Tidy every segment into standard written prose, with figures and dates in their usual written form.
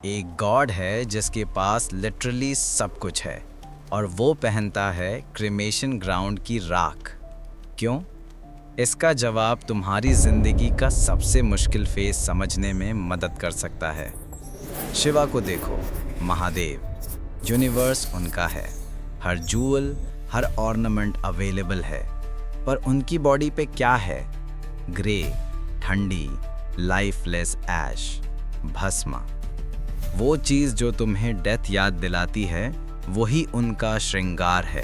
एक गॉड है जिसके पास लिटरली सब कुछ है और वो पहनता है क्रिमेशन ग्राउंड की राख। क्यों? इसका जवाब तुम्हारी जिंदगी का सबसे मुश्किल फेस समझने में मदद कर सकता है। शिवा को देखो, महादेव, यूनिवर्स उनका है, हर जूल, हर ऑर्नामेंट अवेलेबल है, पर उनकी बॉडी पे क्या है? ग्रे, ठंडी, लाइफलेस ऐश, भस्मा। वो चीज़ जो तुम्हें डेथ याद दिलाती है, वही उनका श्रृंगार है।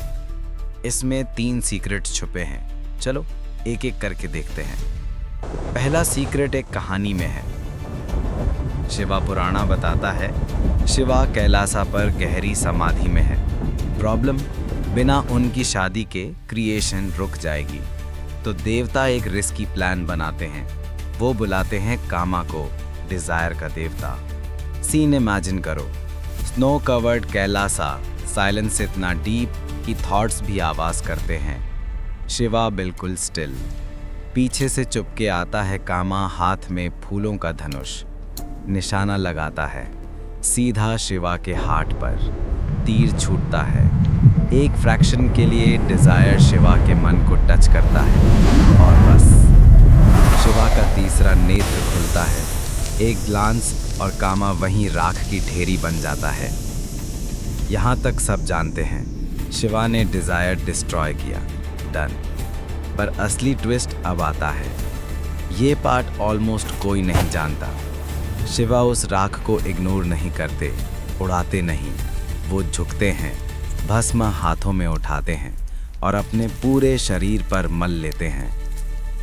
इसमें 3 सीक्रेट्स छुपे हैं। चलो एक एक करके देखते हैं। पहला सीक्रेट एक कहानी में है। शिवा पुराणा बताता है, शिवा कैलासा पर गहरी समाधि में है। प्रॉब्लम, बिना उनकी शादी के क्रिएशन रुक जाएगी। तो देवता एक रिस्की प्लान बनाते हैं। वो बुलाते हैं कामा को, डिजायर का देवता। सीन इमेजिन करो, स्नो कवर्ड कैलासा, साइलेंस इतना डीप कि थॉट्स भी आवाज करते हैं। शिवा बिल्कुल स्टिल। पीछे से चुपके आता है कामा, हाथ में फूलों का धनुष। निशाना लगाता है सीधा शिवा के हार्ट पर। तीर छूटता है। एक फ्रैक्शन के लिए डिजायर शिवा के मन को टच करता है और बस शिवा का तीसरा नेत्र खुलता है। एक ग्लांस और कामा वहीं राख की ढेरी बन जाता है। यहाँ तक सब जानते हैं, शिवा ने डिजायर डिस्ट्रॉय किया, डन। पर असली ट्विस्ट अब आता है। ये पार्ट ऑलमोस्ट कोई नहीं जानता। शिवा उस राख को इग्नोर नहीं करते, उड़ाते नहीं। वो झुकते हैं, भस्म हाथों में उठाते हैं और अपने पूरे शरीर पर मल लेते हैं।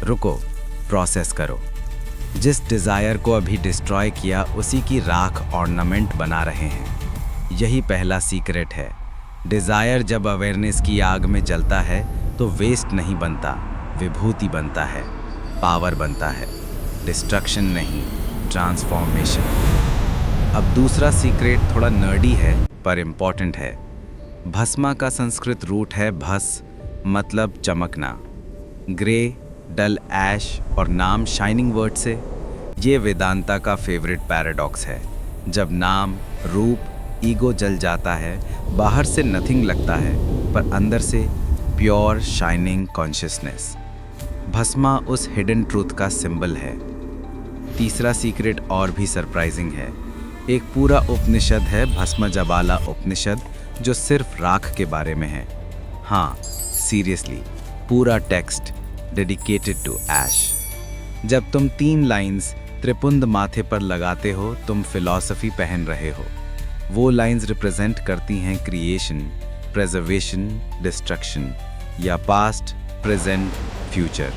रुको, प्रोसेस करो। जिस डिज़ायर को अभी डिस्ट्रॉय किया, उसी की राख ऑर्नामेंट बना रहे हैं। यही पहला सीक्रेट है। डिज़ायर जब अवेयरनेस की आग में जलता है तो वेस्ट नहीं बनता, विभूति बनता है, पावर बनता है। डिस्ट्रक्शन नहीं, ट्रांसफॉर्मेशन। अब दूसरा सीक्रेट थोड़ा नर्डी है पर इम्पॉर्टेंट है। भस्मा का संस्कृत रूट है भस, मतलब चमकना। ग्रे, डल ऐश और नाम शाइनिंग वर्ड से। ये वेदांता का फेवरेट पैराडॉक्स है। जब नाम, रूप, ईगो जल जाता है, बाहर से नथिंग लगता है पर अंदर से प्योर शाइनिंग कॉन्शियसनेस। भस्मा उस हिडन ट्रूथ का सिंबल है। तीसरा सीक्रेट और भी सरप्राइजिंग है। एक पूरा उपनिषद है, भस्म जबाला उपनिषद, जो सिर्फ राख के बारे में है। हाँ, सीरियसली, पूरा टेक्स्ट डेडिकेटेड टू ऐश। जब तुम 3 लाइंस त्रिपुंड माथे पर लगाते हो, तुम फिलॉसफी पहन रहे हो। वो लाइंस रिप्रेजेंट करती हैं क्रिएशन, प्रेजर्वेशन, डिस्ट्रक्शन, या पास्ट, प्रेजेंट, फ्यूचर,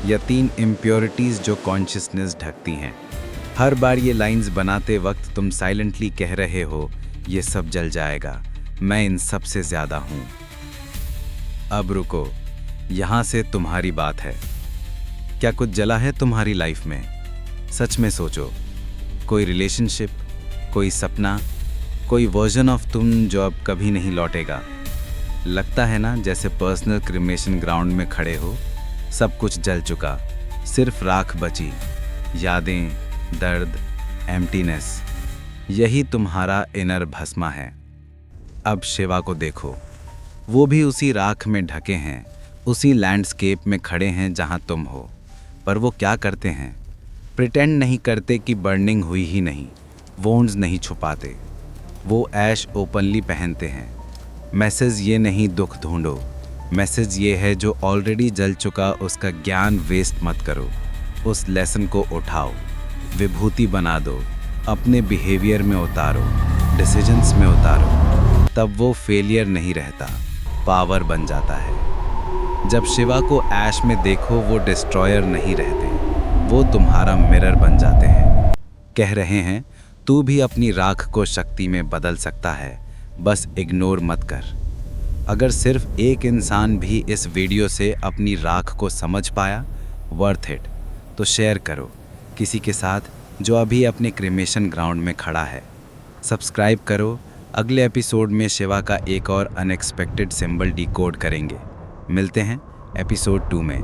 या 3 इम्प्योरिटीज जो कॉन्शियसनेस ढकती हैं। हर बार ये लाइंस बनाते वक्त तुम साइलेंटली कह रहे हो, ये सब जल जाएगा, मैं इन सब से ज्यादा हूँ। अब रुको, यहाँ से तुम्हारी बात है। क्या कुछ जला है तुम्हारी लाइफ में? सच में सोचो। कोई रिलेशनशिप, कोई सपना, कोई वर्जन ऑफ तुम जो अब कभी नहीं लौटेगा। लगता है ना जैसे पर्सनल क्रिमेशन ग्राउंड में खड़े हो, सब कुछ जल चुका, सिर्फ राख बची। यादें, दर्द, एम्प्टीनेस। यही तुम्हारा इनर भस्मा है। अब शिवा को देखो, वो भी उसी राख में ढके हैं, उसी लैंडस्केप में खड़े हैं जहां तुम हो। पर वो क्या करते हैं? प्रिटेंड नहीं करते कि बर्निंग हुई ही नहीं, वोन्स नहीं छुपाते। वो ऐश ओपनली पहनते हैं। मैसेज ये नहीं दुख ढूंढो, मैसेज ये है जो ऑलरेडी जल चुका उसका ज्ञान वेस्ट मत करो। उस लेसन को उठाओ, विभूति बना दो, अपने बिहेवियर में उतारो, डिसीजंस में उतारो। तब वो फेलियर नहीं रहता, पावर बन जाता है। जब शिवा को ऐश में देखो, वो डिस्ट्रॉयर नहीं रहते, वो तुम्हारा मिरर बन जाते हैं। कह रहे हैं, तू भी अपनी राख को शक्ति में बदल सकता है, बस इग्नोर मत कर। अगर सिर्फ एक इंसान भी इस वीडियो से अपनी राख को समझ पाया, वर्थ इट, तो शेयर करो किसी के साथ जो अभी अपने क्रिमेशन ग्राउंड में खड़ा है। सब्सक्राइब करो। अगले एपिसोड में शिवा का एक और अनएक्सपेक्टेड सिंबल डिकोड करेंगे। मिलते हैं एपिसोड 2 में।